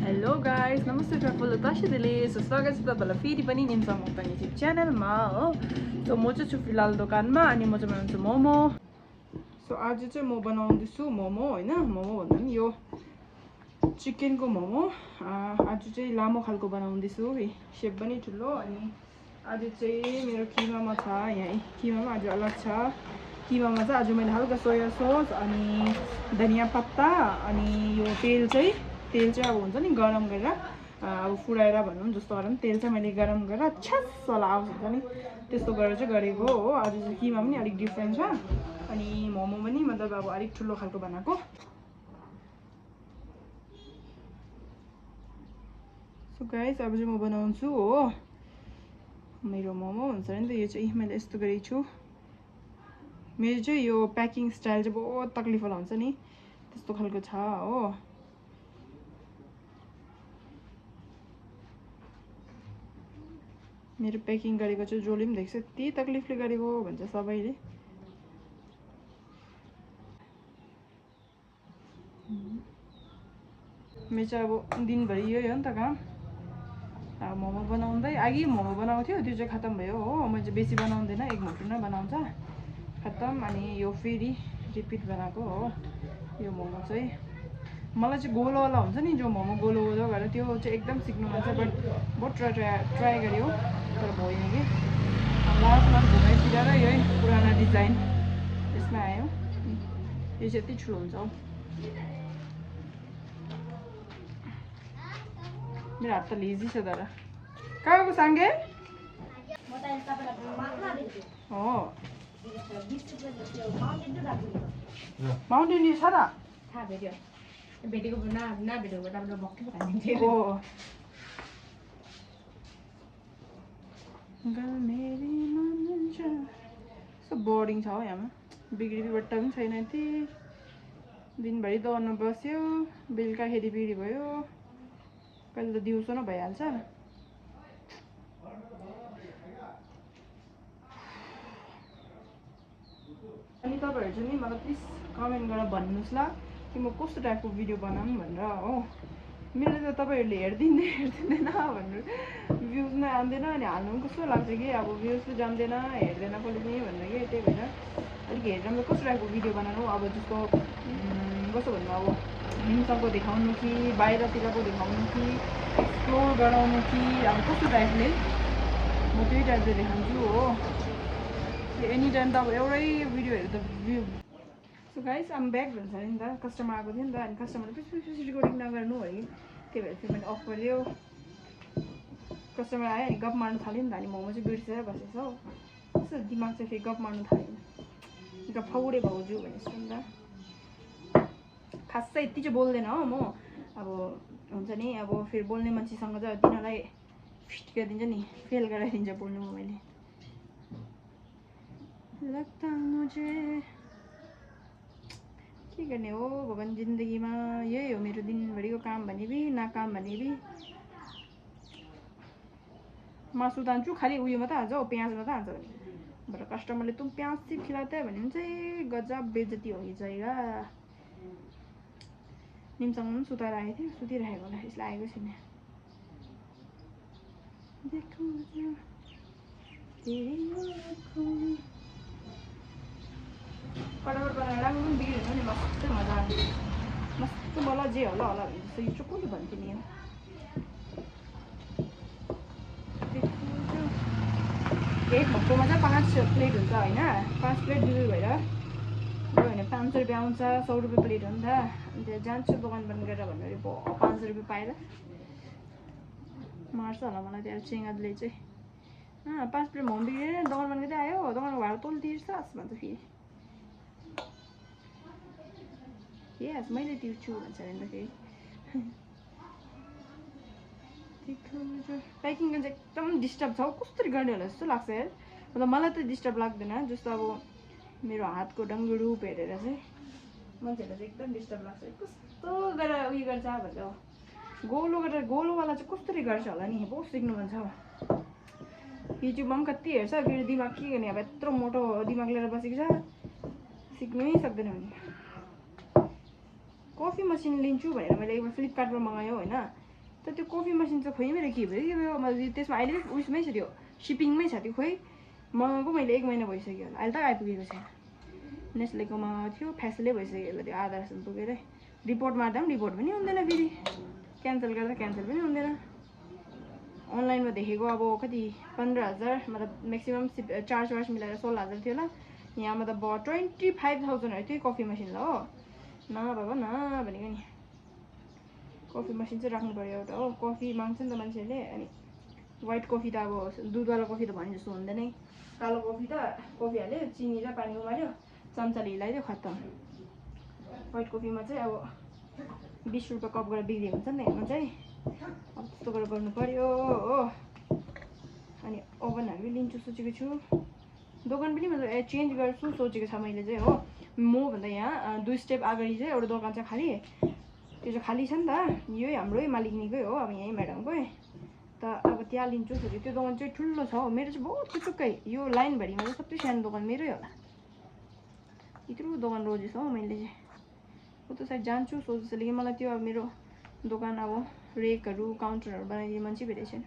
Hello guys, नमस्ते truffle तसिदिले so स्वागत छ तपाईहरुलाई फेरि पनि निम्सा मोक्ताङ युट्युब च्यानलमा हो। सो म चाहिँ छु फिलहाल दोकानमा अनि म चाहिँ बनाउँछु मोमो। सो आज चाहिँ म बनाउँदैछु मोमो हैन, मोमो भन्दा पनि यो चिकनको मोमो। आज चाहिँ लामो खालको बनाउँदैछु, शेप पनि ठुलो। अनि आज चाहिँ मेरो किमामा छ, यहाँ किमामा आज अलग छ। किमामा चाहिँ आज मैले हल्का सोया सस अनि धनिया पत्ता अनि यो तेल चाहिँ अब हुन्छ नि गरम गरेर अब फुडाएर भनौँ जस्तो गरौँ, तेल चाहिँ मैले गरम गरेर छ्यासवाला आवाज हुन्छ नि त्यस्तो गरेर चाहिँ गरेको हो। आज चाहिँ किमा पनि अलिक डिफ्रेन्ट छ अनि मोमो पनि मतलब अब अलिक ठुलो खालको बनाएको। सो गाइस अब चाहिँ म बनाउँछु हो मेरो मोमो हुन्छ नि त। यो चाहिँ मैले यस्तो गरेको छु। मेरो चाहिँ यो प्याकिङ स्टाइल चाहिँ बहुत तक्लिफवाला हुन्छ नि त्यस्तो खालको छ हो। मेरो प्याकिङ गरेको चाहिँ जसले पनि देख्छ यति तक्लिफले गरेको भन्छ सबैले। मेरो चाहिँ अब दिनभरि यही हो नि त काम। अब मोमो बनाउँदै अघि मोमो बनाएको थियो, त्यो चाहिँ खत्तम भयो हो। म चाहिँ बेसी बनाउँदैन, एक मोटो नै बनाउँछ खत्तम। अनि यो फेरि रिपिट बनाएको हो यो मोमो चाहिँ। मलाई चाहिँ गोलोवाला हुन्छ नि जो मोमो गोलो गोलो गरेर, त्यो चाहिँ एकदम सिक्नु मन छ। बट बहुत ट्राई गऱ्यो तर भएन कि। लास्टमा घुमाइफिरेर यही पुराना डिजाइन यसमा आयो। यो चाहिँ यति ठुलो हुन्छ हौ। मेरो हात त लेजी छ तर। कहाँ गएको साङ्गे? हो माउन्टेन ड्यु छ त भेटेको नभेटेको तपाईँले भक्कै खानिन्थ्यो। हो यस्तो बोर्डिङ छ हौ यहाँमा, बिग्री बट्टा पनि छैन। यति दिनभरि दौड्नु बस्यो, बेलुकाखेरि बिग्री भयो, कहिले त दिउँसो नै भइहाल्छ। अनि तपाईँहरू चाहिँ नि मलाई प्लिज कमेन्ट गरेर भन्नुहोस् ल कि म कस्तो टाइपको भिडियो बनाऊँ भनेर हो। मेरो त तपाईँहरूले हेरिदिँदैन भनेर भ्युज नै आउँदैन अनि हाल्नु पनि कस्तो लाग्छ कि अब भ्युज त जान्दैन हेर्दैन कसले पनि भनेर कि। त्यही भएर अलिक हेरेर कस्तो टाइपको भिडियो बनाउनु, अब जस्तो कस्तो भन्नु, अब हिमसँगको देखाउनु कि बाहिरतिरको देखाउनु कि एक्सप्लोर गराउनु कि अब कस्तो टाइपले म त्यही टाइपले देखाउँछु हो। एनी टाइम त अब एउटै भिडियो हेरेर त भ्यू। सो गाइस आम ब्याक भन्छ नि त, कस्टमर आएको थियो नि त। अनि कस्टमरले पछि रिकर्डिङ नगर्नु है, त्यही भएर चाहिँ मैले अफ गरिदियो। कस्टमर आयो अनि गफ मार्नु थाल्यो नि त। अनि मोमो चाहिँ बिर्सेर बसेछ हौ। कस्तो दिमाग चाहिँ फेरि गफ मार्नु थाल्यो, गफौरे भाउजू भनेको नि त। खासै यति चाहिँ बोल्दैन हो म। अब हुन्छ नि अब फेरि बोल्ने मान्छेसँग चाहिँ तिनीहरूलाई फिट गरिदिन्छ नि, फेल गराइदिन्छ बोल्नुमा मैले। लगता मुझे के गर्ने हो भगवान्, जिन्दगीमा यही हो मेरो दिनभरिको काम भने भी नाकाम भने भी। मासु तान्छु खालि उयो मात्रै हाल्छ हौ, प्याज मात्रै हाल्छ भने बट कस्टमरले तुम प्याज चाहिँ खिलाते भन्यो भने चाहिँ गजब बेइज्जती हो जाएगा। निमसँग पनि सुताएर आएको थियो, सुतिराखेको होला यसलाई आएको छैन। फटाफट बनाएर राम्रो पनि बिग्रिन्छ नि, मस्तै मजा आउँछ। मस्तो मलाई जे होला होला भने जस्तो यो चाहिँ कसले भन्थ्यो नि। एक भक्कोमा चाहिँ 5 प्लेट हुन्छ होइन, 5 प्लेट डिलिभरी भएर गयो भने 500 रुपियाँ आउँछ। 100 रुपियाँ प्लेट हो नि त। अनि त्यो जान्छु दोकान बन्द गरेर भन्दाखेरि 500 रुपियाँ पाएर मार्छ होला मलाई त्यहाँ चेङ्गाले चाहिँ। 5 प्लेट मोमो बिग्रेर दोकान बन्द गर्दै आयो, दोकानको भाडा तँले तिर्छस् भन्छ फेरि। यस मैले तिर्छु भन्छ अरे नि त फेरि। प्याकिङ चाहिँ एकदम डिस्टर्ब छ हौ, कसरी गर्ने होला जस्तो लाग्छ यार। मतलब मलाई त डिस्टर्ब लाग्दैन, जस्तो अब मेरो हातको डङ्गुरूप हेरेर चाहिँ मान्छेहरूलाई चाहिँ एकदम डिस्टर्ब लाग्छ। कस्तो गरेर उयो गर्छ भन्छ गोलो गरेर, गोलोवाला चाहिँ कसरी गर्छ होला नि, बहुत सिक्नु मन छ। युट्युबमा पनि कति हेर्छ, फेरि दिमाग के गर्ने, अब यत्रो मोटो दिमाग लिएर बसेको छ, सिक्नै सक्दैन भने। कफी मसिन लिन्छु भनेर मैले एकबार फ्लिपकार्टबाट मगायो होइन, तर त्यो कफी मसिन चाहिँ खोइ मेरो के भयो कि त्यसमा अहिले उयसमै छ त्यो सिपिङमै छ त्यो खोइ मगाएको मैले 1 महिना भइसक्यो होला अहिले त आइपुगेको छैन नेस्लेको मगाएको थियो फ्यासलै भइसक्यो होला त्यो आधा जस्तो पुगेर रिपोर्ट मार्दा पनि रिपोर्ट पनि हुँदैन फेरि क्यान्सल गर्दा क्यान्सल पनि हुँदैन अनलाइनमा देखेको अब कति 15,000 मतलब म्याक्सिमम चार्ज मिलाएर 16,000 थियो होला यहाँ मतलब 25,000 थियो कफी मसिन ल हो न बाबा न भनेको नि कफी मसिन चाहिँ राख्नु पर्यो एउटा हो कफी माग्छ नि त मान्छेहरूले अनि व्हाइट कफी त अब दुधवाला कफी त भने जस्तो हुँदैन कालो कफी त कफी हाल्यो चिनी र पानी उमाल्यो चम्चाले हिलाइदियो खत्तम व्हाइट कफीमा चाहिँ अब 20 रुपियाँ कप गरेर बिक्री हुन्छ नि हेर्नु चाहिँ अब त्यस्तो गरेर गर्नु पर्यो हो अनि ओभनहरू पनि लिन्छु सोचेको छु दोकान पनि मतलब चेन्ज गर्छु सोचेको छ मैले चाहिँ हो मभन्दा यहाँ 2 स्टेप अगाडि चाहिँ एउटा दोकान छ खाली त्यो चाहिँ खाली छ नि त यही हाम्रै मालिकनीकै हो अब यहीँ म्याडमकै त अब त्यहाँ लिन्छु फेरि त्यो दोकान चाहिँ ठुलो छ हो मेरो चाहिँ बहुत चुच्चुक्कै यो लाइनभरिमा चाहिँ सबै सानो दोकान मेरै होला यत्रो दोकान रोजेछ हो मैले चाहिँ उता साइड जान्छु सोच्दैछु लेकिन मलाई त्यो अब मेरो दोकान अब रेकहरू काउन्टरहरू बनाइदिने मान्छे भेटेको छैन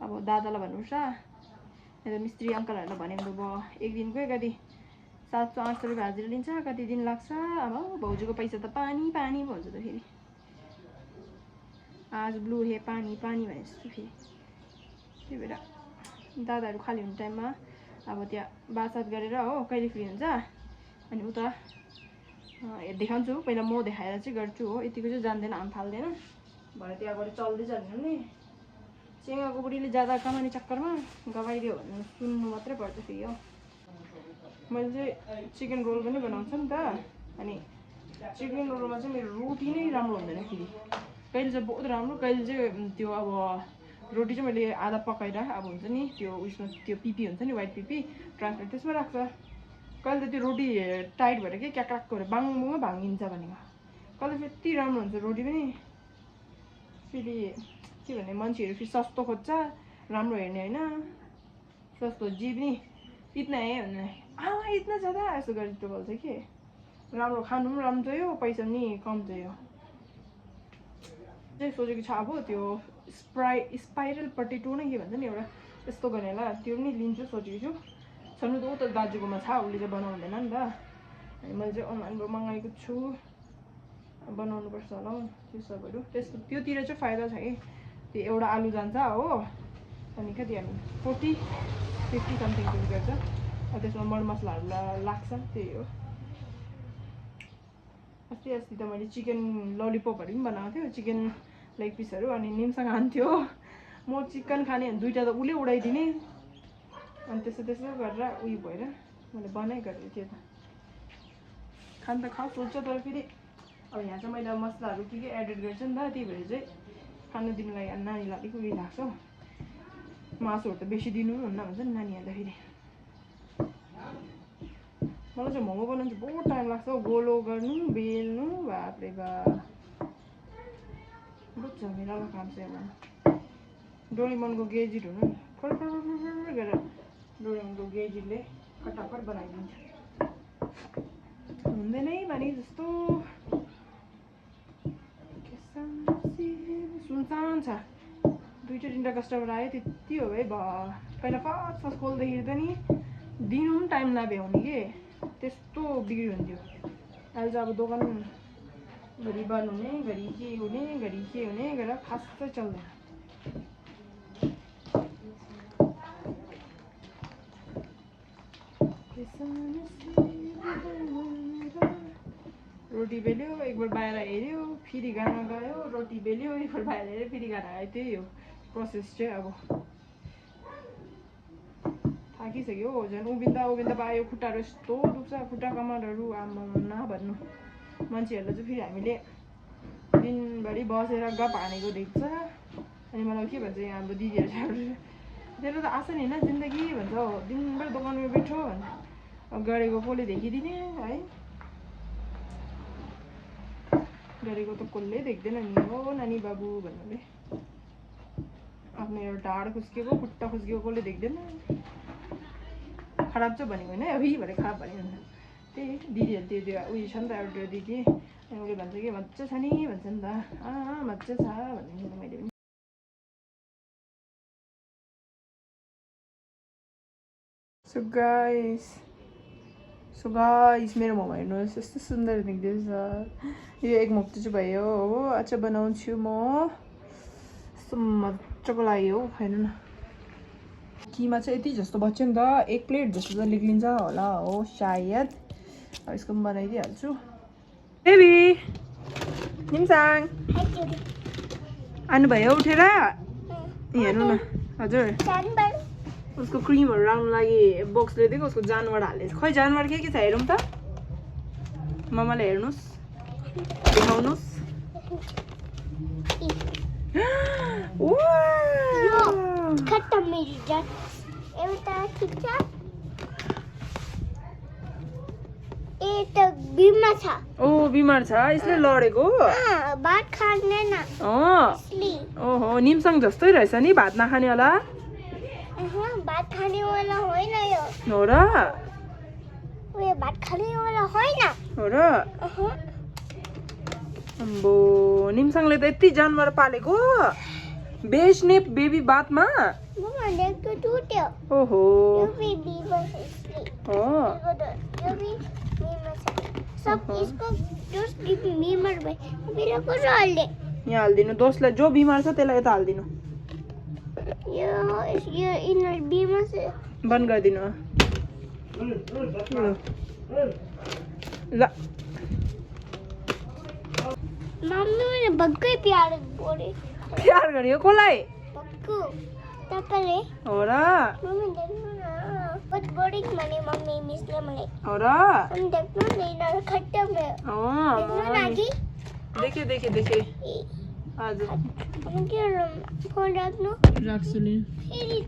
अब दादालाई भन्नुपर्छ या त मिस्त्री अङ्कलहरूलाई भन्यो भने भयो एक दिनकै कति 700-800 रुपियाँ हाजिरा लिन्छ कति दिन लाग्छ अब भाउजूको पैसा त पानी पानी भन्छ त फेरि आज ब्लू हे पानी पानी भने जस्तो फेरि त्यही भएर दादाहरू खाली हुने टाइममा अब त्यहाँ बातसात गरेर हो कहिले फ्री हुन्छ अनि उता देखाउँछु पहिला म देखाएर चाहिँ गर्छु हो यतिको चाहिँ जान्दैन हाम फाल्दैन भरे त्यहाँ गएर चल्दै जान्दैन नि चेङ्गाको बुढीले ज्यादा कमाउने चक्करमा गवाइदियो भने सुन्नु मात्रै पर्छ फेरि हो मैले चाहिँ चिकन रोल पनि बनाउँछु नि त अनि चिकन रोलमा चाहिँ मेरो रोटी नै राम्रो हुँदैन फेरि कहिले चाहिँ बहुत राम्रो कहिले चाहिँ त्यो अब रोटी चाहिँ मैले आधा पकाएर अब हुन्छ नि त्यो उयसमा त्यो पिपी हुन्छ नि व्हाइट पिपी ट्रान्सफर त्यसमा राख्छ कहिले त त्यो रोटी टाइट भएर के क्याक्राक्को भएर बाङमा भाँगिन्छ भनेको कहिले फेरि यति राम्रो हुन्छ रोटी पनि फेरि के भने मान्छेहरू फेरि सस्तो खोज्छ राम्रो हेर्ने होइन सस्तो जी पनि इतना है भन्ने आमा इतना ज्यादा यस्तो गरी त्यो बोल्छ कि राम्रो खानु पनि राम्रो चाहियो पैसा पनि कम चाहियो चाहिँ सोचेको छ अब त्यो स्पाइरल पटेटो नै के भन्छ नि एउटा यस्तो गर्ने होला त्यो पनि लिन्छु सोचेको छु छनु त उता दाजुकोमा छ उसले चाहिँ बनाउँदैन नि त अनि मैले चाहिँ अनलाइनबाट मगाएको छु बनाउनुपर्छ होला हौ त्यो सबहरू त्यस्तो त्योतिर चाहिँ फाइदा छ कि त्यो एउटा आलु जान्छ हो अनि कति हामी 40-50 समथिङ पनि गर्छ त्यसमा मरमसलाहरू लाग्छ त्यही हो अस्ति त मैले चिकन ललिपपहरू पनि बनाएको थियो चिकन लेग पिसहरू अनि निमसँग खान्थ्यो म चिकन खाने भने दुईवटा त उसले उडाइदिने अनि त्यसो गरेर उयो भएर मैले बनाइ गरेको थिएँ त खान त खाऊ सोच्छ तर फेरि अब यहाँ चाहिँ मैले मसलाहरू के एडेड गर्छु नि त त्यही भएर चाहिँ खानु दिनु लागि नानीलाई अलिक उयो लाग्छ मासुहरू त बेसी दिनु हुन्न भन्छ नि नानीहरूलाई फेरि मलाई चाहिँ मोमो बनाउनु चाहिँ बहुत टाइम लाग्छ गोलो गर्नु बेल्नु बाप्रे बाप बहुत झमेलाको काम छ यहाँ डोरेमोनको गेजिट हुनु फरफर गरेर डोरेमोनको गेजिटले कटाकट बनाइदिन्छ हुँदैन है भने जस्तो सुनसान छ 2-3 कस्टमर आयो त्यति हो है पहिला फर्स्ट खोल्दाखेरि त नि दिनु पनि टाइम नभ्याउने के त्यस्तो बिग्री हुन्थ्यो अहिले चाहिँ अब दोकान घरि बन्द हुने घरि के हुने गरेर खासै चल्दैन रोटी बेल्यो एकबार बाहिर हेऱ्यो फेरि गाना गयो रोटी बेल्यो एकबार बाहिर हेऱ्यो फेरि गाना गयो त्यही हो प्रोसेस चाहिँ अब थाकिसक्यो हो झन् उभिँदा पायो खुट्टाहरू यस्तो दुख्छ खुट्टा कमरहरू आमा नभन्नु मान्छेहरूलाई चाहिँ फेरि हामीले दिनभरि बसेर गफ हानेको देख्छ अनि मलाई के भन्छ यहाँ हाम्रो दिदीहरू तेरो त आशा नि होइन जिन्दगी भन्छ हो दिनभरि दोकानमा बैठो भन्छ गरेको कसले देखिदिने है गरेको त कसले देख्दैन नि हो नानी बाबु भन्नुले आफ्नो एउटा ढाड खुस्किएको खुट्टा खुस्किएको कसले देख्दैन खराब चाहिँ भनेको होइन अभि भरे खराब भनेको हुन्छ त्यही दिदीहरू त्यो उयो छ नि त एउटा दिदी अनि उसले भन्छ कि मजा छ नि भन्छ नि त मजा छ भन्ने मैले पनि सो गाइस मेरो मोमो हेर्नुहोस् यस्तो सुन्दर देख्दैछ। यो एक मुक्ति चाहिँ भयो हो। अचार बनाउँछु म। यस्तो मजाको लाग्यो हौ। हेर्नु न किमा चाहिँ यति जस्तो बच्यो नि त। एक प्लेट जस्तो त निक्लिन्छ होला हो सायद। अब यसको पनि बनाइदिइहाल्छु। बेबी निम्साङ आउनुभयो उठेर? हेर्नु न हजुर उसको क्रिमहरू राख्नु लागि बक्स ल्याइदिएको। उसको जानवर हालेछ। खै जानवर के छ हेरौँ त। मामाले हेर्नुहोस् देखाउनुहोस्। ओ बिमार छ यसले लडेको। भात खाँदैन ओहो निम्साङ जस्तै रहेछ नि भात नखाने होला। भात खाने वाला होइन यो हो र उयो भात खाने वाला होइन हो र अम्बो निम्साङले त यति जानवर पालेको बेच्ने बेबी बातमा। मम्मा देखो टुट्यो ओहो यो भी बीमार है इसलिए हो यो भी बीमार छ सब इसको जस बीमार भए मेरो को हाल्दे यहाँ हालिदिनु। दोस्लाई जो बिमार छ त्यसलाई यता हालिदिनु। यो इनर बीमार से बन्द गरिदिनु। ल मम्मी मैले भक्कै प्यार बोले प्यार गरियो कसलाई? भक्कु तपाईले हो र मम्मी देख्नु न बहुत बोरिङ भने मम्मी मिसले मलाई हो र हम देख्नु न इनर खट्टा में देख्नु न कि देखे हजुर फोन राख्नु राख्छु नि। फेरि